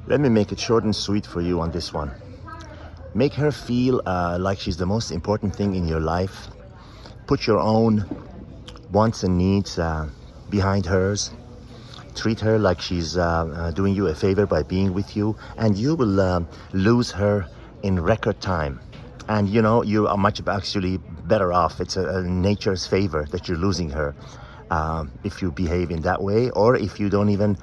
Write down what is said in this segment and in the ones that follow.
Let me make it short and sweet for you on this one. Make her feel like she's the most important thing in your life. Put your own wants and needs behind hers. Treat her like she's doing you a favor by being with you, and you will lose her in record time. And you know, you are much actually better off. It's a nature's favor that you're losing her if you behave in that way, or if you don't even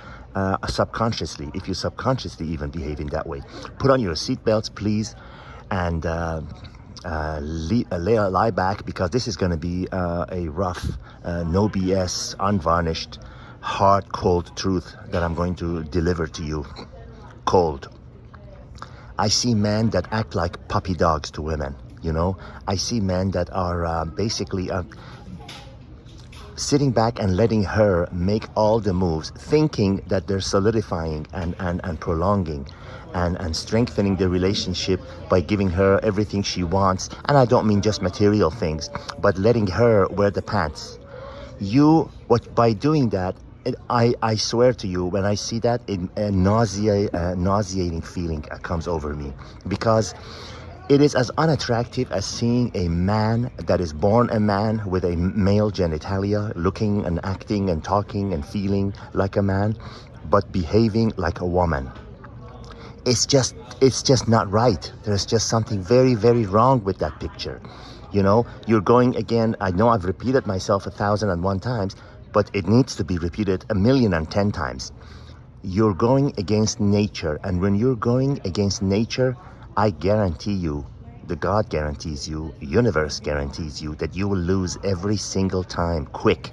subconsciously, if you subconsciously even behave in that way. Put on your seatbelts, please, and lie back, because this is going to be a rough, no BS, unvarnished, hard, cold truth that I'm going to deliver to you. Cold. I see men that act like puppy dogs to women, you know. I see men that are basically sitting back and letting her make all the moves, thinking that they're solidifying and prolonging and strengthening the relationship by giving her everything she wants. And I don't mean just material things, but letting her wear the pants. By doing that, I swear to you, when I see that, a nauseating feeling comes over me, because it is as unattractive as seeing a man that is born a man with a male genitalia, looking and acting and talking and feeling like a man, but behaving like a woman. It's just not right. There's just something very, very wrong with that picture. You know, you're going again. I know I've repeated myself 1,001 times, but it needs to be repeated 1,010 times. You're going against nature, and when you're going against nature, I guarantee you, the God guarantees you, universe guarantees you, that you will lose every single time. Quick.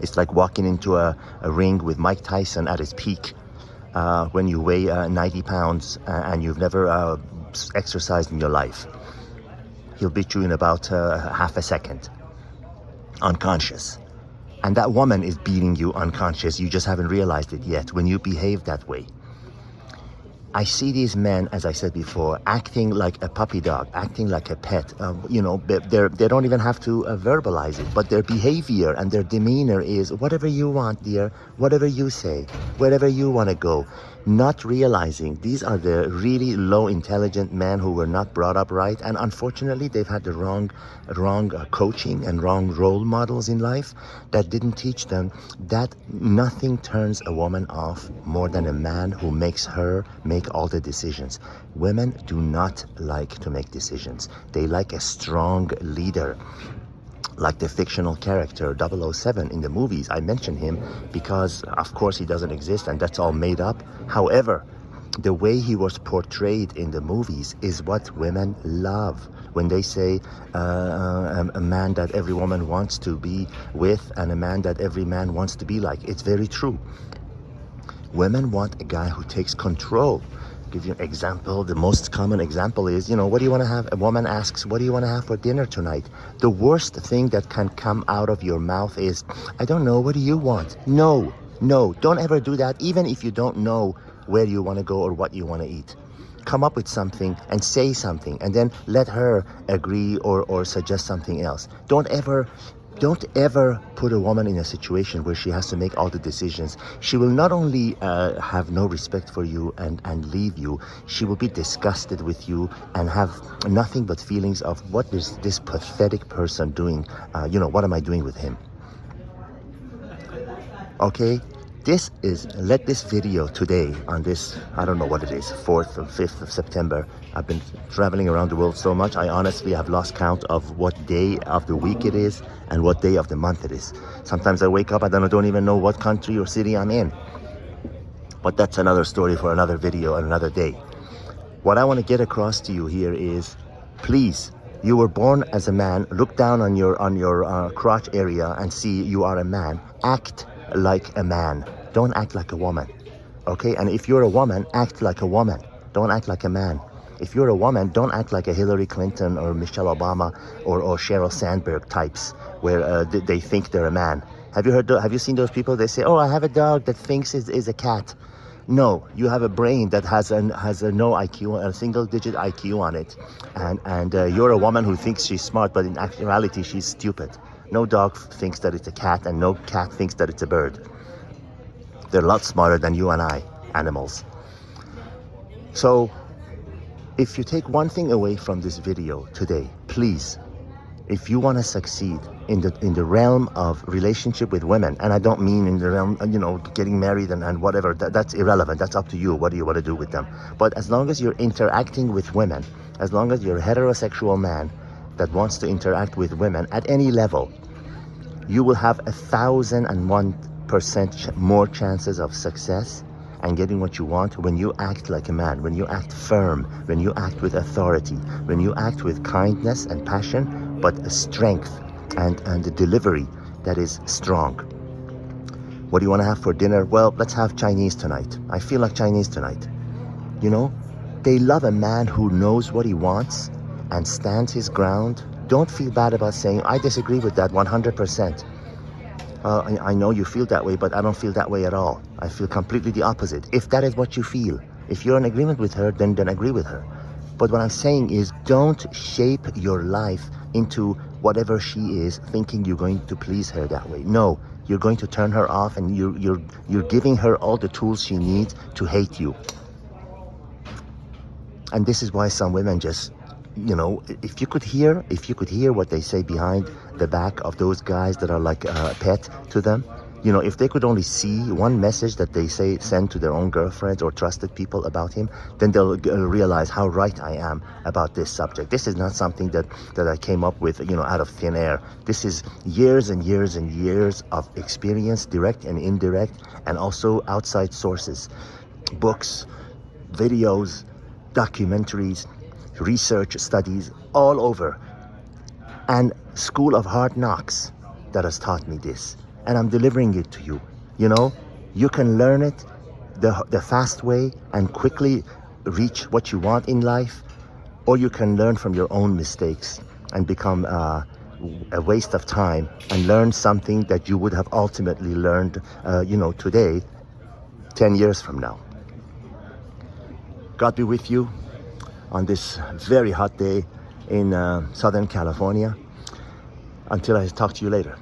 It's like walking into a ring with Mike Tyson at his peak, when you weigh 90 pounds and you've never exercised in your life. He'll beat you in about half a second, unconscious. And that woman is beating you unconscious. You just haven't realized it yet when you behave that way. I see these men, as I said before, acting like a puppy dog, acting like a pet. You know, they don't even have to verbalize it, but their behavior and their demeanor is whatever you want, dear, whatever you say, wherever you want to go. Not realizing these are the really low intelligent men who were not brought up right, and unfortunately they've had the wrong coaching and wrong role models in life that didn't teach them that nothing turns a woman off more than a man who makes her make all the decisions. Women do not like to make decisions. They like a strong leader, like the fictional character 007 in the movies. I mention him because, of course, he doesn't exist and that's all made up. However, the way he was portrayed in the movies is what women love. When they say a man that every woman wants to be with and a man that every man wants to be like, it's very true. Women want a guy who takes control. Give you an example. The most common example is, you know, what do you want to have? A woman asks, what do you want to have for dinner tonight? The worst thing that can come out of your mouth is, I don't know, what do you want? No, don't ever do that, even if you don't know where you want to go or what you want to eat. Come up with something and say something, and then let her agree or suggest something else. Don't ever put a woman in a situation where she has to make all the decisions. She will not only have no respect for you and leave you, she will be disgusted with you and have nothing but feelings of, what is this pathetic person doing? What am I doing with him? Okay? Let this video today on this, I don't know what it is, 4th or 5th of September. I've been traveling around the world so much, I honestly have lost count of what day of the week it is and what day of the month it is. Sometimes I wake up, I don't even know what country or city I'm in. But that's another story for another video and another day. What I want to get across to you here is, please, you were born as a man. Look down on your crotch area and see you are a man. Act like a man. Don't act like a woman. Okay? And if you're a woman, act like a woman. Don't act like a man. If you're a woman, don't act like a Hillary Clinton or Michelle Obama or Sheryl Sandberg types where they think they're a man. Have you seen those people? They say, oh, I have a dog that thinks is a cat. No, you have a brain that has a no IQ, a single-digit IQ on it, and you're a woman who thinks she's smart, but in actuality she's stupid. No dog thinks that it's a cat, and no cat thinks that it's a bird. They're a lot smarter than you and I, animals. So if you take one thing away from this video today, please, if you want to succeed in the realm of relationship with women, and I don't mean in the realm, getting married and whatever, that's irrelevant. That's up to you. What do you want to do with them? But as long as you're interacting with women, as long as you're a heterosexual man that wants to interact with women at any level, you will have 1,001% more chances of success and getting what you want when you act like a man, when you act firm, when you act with authority, when you act with kindness and passion, but a strength and a delivery that is strong. What do you want to have for dinner? Well, let's have Chinese tonight. I feel like Chinese tonight. They love a man who knows what he wants and stands his ground. Don't feel bad about saying, I disagree with that 100%. I know you feel that way, but I don't feel that way at all. I feel completely the opposite. If that is what you feel, if you're in agreement with her, then agree with her. But what I'm saying is, don't shape your life into whatever she is, thinking you're going to please her that way. No, you're going to turn her off, and you're giving her all the tools she needs to hate you. And this is why some women just, if you could hear what they say behind the back of those guys that are like a pet to them, if they could only see one message that they send to their own girlfriends or trusted people about him, then they'll realize how right I am about this subject. This is not something that I came up with, out of thin air. This is years and years and years of experience, direct and indirect, and also outside sources, books, videos, documentaries, research studies all over, and School of Hard Knocks that has taught me this, and I'm delivering it to you. You can learn it the fast way and quickly reach what you want in life, or you can learn from your own mistakes and become a waste of time and learn something that you would have ultimately learned today 10 years from now. God be with you on this very hot day in Southern California. Until I talk to you later.